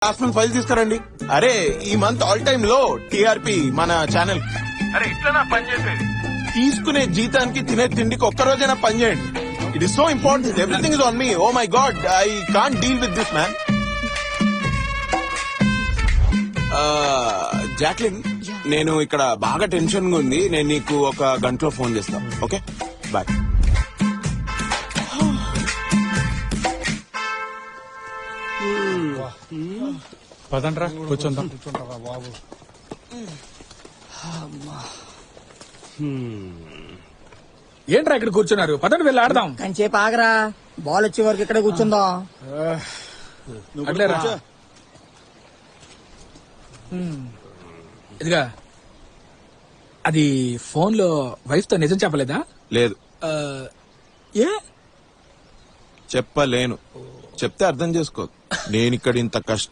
Last month file తీసుకురండి. అరే ఈ మంత్ ఆల్ టైమ్ లో టీఆర్పీ మన ఛానల్. అరే ఇట్లా నా పని చేసేది. తీసుకునే జీతానికి తినే తిండికి ఒక్క రోజైనా పని చేయండి. It is so important. Everything is on me. Oh my God, I can't deal with this man. Jacqueline, నేను ఇక్కడ బాగా టెన్షన్ గా ఉంది. నేను నీకు ఒక గంటలో ఫోన్ చేస్తాను. Okay bye. పదండ్రా కూర్చుందాం. ఏంట్రా ఇక్కడ కూర్చున్నారు? పదండి వెళ్ళి ఆడదాం. కంచేపు ఆగరా, బాల్ వచ్చే వరకు ఇక్కడ కూర్చుందాం. అట్లేరా? ఇదిగా అది ఫోన్ లో వైఫ్ తో నిజం చెప్పలేదా? లేదు, ఏ చెప్పలేను. చెప్తే అర్థం చేసుకో. నేను ఇక్కడ ఇంత కష్టం